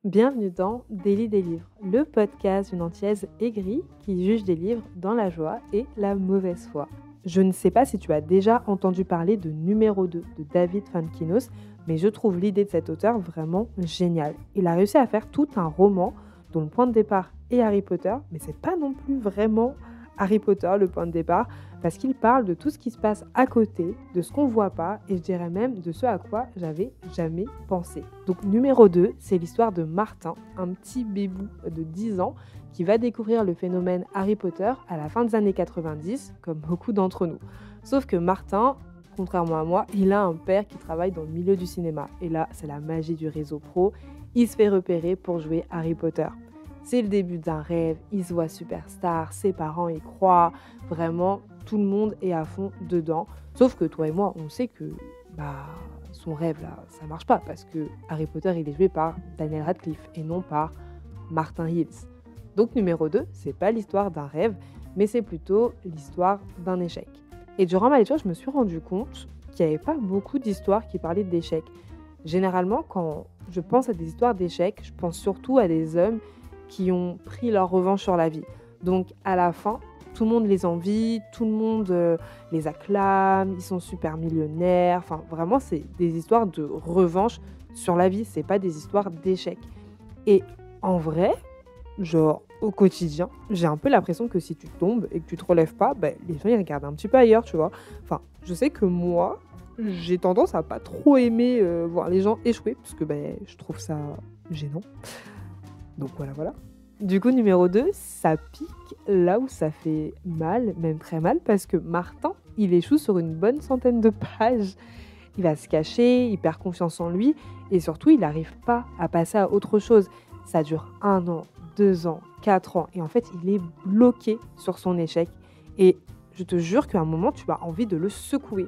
Bienvenue dans Délit des livres, le podcast d'une antillaise aigrie qui juge des livres dans la joie et la mauvaise foi. Je ne sais pas si tu as déjà entendu parler de Numéro 2 de David Fuenquinos, mais je trouve l'idée de cet auteur vraiment géniale. Il a réussi à faire tout un roman dont le point de départ est Harry Potter, mais c'est pas non plus vraiment Harry Potter le point de départ, parce qu'il parle de tout ce qui se passe à côté, de ce qu'on voit pas, et je dirais même de ce à quoi j'avais jamais pensé. Donc Numéro 2, c'est l'histoire de Martin, un petit bébou de 10 ans, qui va découvrir le phénomène Harry Potter à la fin des années 90, comme beaucoup d'entre nous. Sauf que Martin, contrairement à moi, il a un père qui travaille dans le milieu du cinéma. Et là, c'est la magie du réseau pro, il se fait repérer pour jouer Harry Potter. C'est le début d'un rêve, il se voit superstar, ses parents y croient, vraiment, tout le monde est à fond dedans. Sauf que toi et moi, on sait que son rêve, là, ça marche pas, parce que Harry Potter, il est joué par Daniel Radcliffe et non par Martin Hills. Donc Numéro 2, c'est pas l'histoire d'un rêve, mais c'est plutôt l'histoire d'un échec. Et durant ma lecture, je me suis rendu compte qu'il n'y avait pas beaucoup d'histoires qui parlaient d'échecs. Généralement, quand je pense à des histoires d'échecs, je pense surtout à des hommes qui ont pris leur revanche sur la vie. Donc à la fin, tout le monde les envie, tout le monde les acclame, ils sont super millionnaires. Enfin, vraiment, c'est des histoires de revanche sur la vie, c'est pas des histoires d'échecs. Et en vrai, genre au quotidien, j'ai un peu l'impression que si tu tombes et que tu te relèves pas, les gens ils regardent un petit peu ailleurs, tu vois. Enfin, je sais que moi, j'ai tendance à pas trop aimer voir les gens échouer, parce que je trouve ça gênant. Donc voilà. Du coup, Numéro 2, ça pique là où ça fait mal, même très mal, parce que Martin, il échoue sur une bonne centaine de pages. Il va se cacher, il perd confiance en lui, et surtout, il n'arrive pas à passer à autre chose. Ça dure 1 an, 2 ans, 4 ans, et en fait, il est bloqué sur son échec. Et je te jure qu'à un moment, tu as envie de le secouer.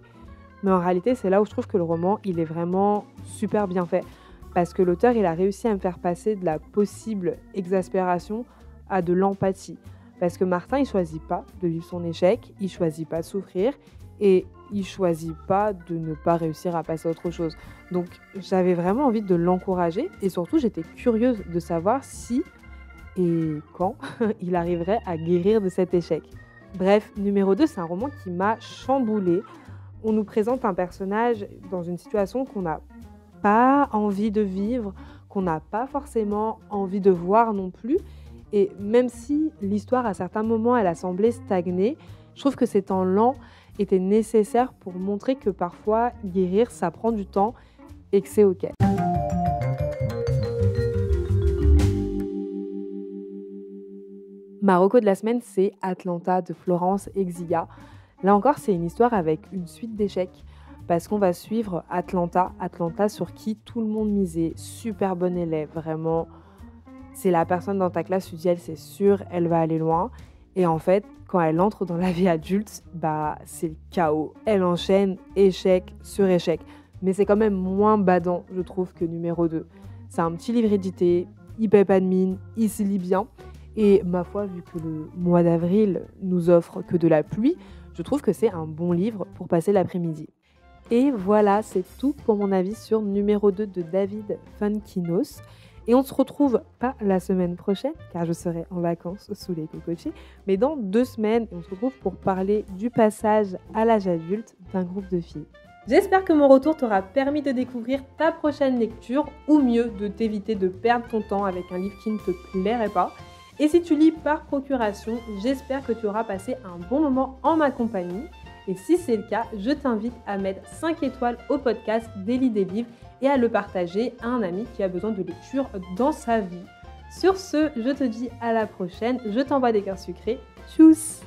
Mais en réalité, c'est là où je trouve que le roman, il est vraiment super bien fait. Parce que l'auteur, il a réussi à me faire passer de la possible exaspération à de l'empathie. Parce que Martin, il choisit pas de vivre son échec, il choisit pas de souffrir et il choisit pas de ne pas réussir à passer à autre chose. Donc, j'avais vraiment envie de l'encourager et surtout, j'étais curieuse de savoir si et quand il arriverait à guérir de cet échec. Bref, Numéro 2, c'est un roman qui m'a chamboulée. On nous présente un personnage dans une situation qu'on n'a pas envie de vivre, qu'on n'a pas forcément envie de voir non plus. Et même si l'histoire, à certains moments, elle a semblé stagner, je trouve que ces temps lents étaient nécessaires pour montrer que parfois, guérir, ça prend du temps et que c'est OK. Ma reco de la semaine, c'est Atlanta de Florence Exia. Là encore, c'est une histoire avec une suite d'échecs. Parce qu'on va suivre Atlanta sur qui tout le monde misait, super bonne élève, vraiment, c'est la personne dans ta classe, tu dis elle c'est sûr, elle va aller loin. Et en fait, quand elle entre dans la vie adulte, c'est le chaos. Elle enchaîne échec sur échec. Mais c'est quand même moins badant, je trouve, que Numéro 2. C'est un petit livre édité, il paie pas de mine, il se lit bien. Et ma foi, vu que le mois d'avril nous offre que de la pluie, je trouve que c'est un bon livre pour passer l'après-midi. Et voilà, c'est tout pour mon avis sur Numéro 2 de David Fuenquinos. Et on se retrouve pas la semaine prochaine, car je serai en vacances sous les cocotiers, mais dans 2 semaines, on se retrouve pour parler du passage à l'âge adulte d'un groupe de filles. J'espère que mon retour t'aura permis de découvrir ta prochaine lecture, ou mieux, de t'éviter de perdre ton temps avec un livre qui ne te plairait pas. Et si tu lis par procuration, j'espère que tu auras passé un bon moment en ma compagnie. Et si c'est le cas, je t'invite à mettre 5 étoiles au podcast Délit des livres et à le partager à un ami qui a besoin de lecture dans sa vie. Sur ce, je te dis à la prochaine, je t'envoie des cœurs sucrés. Tchuss!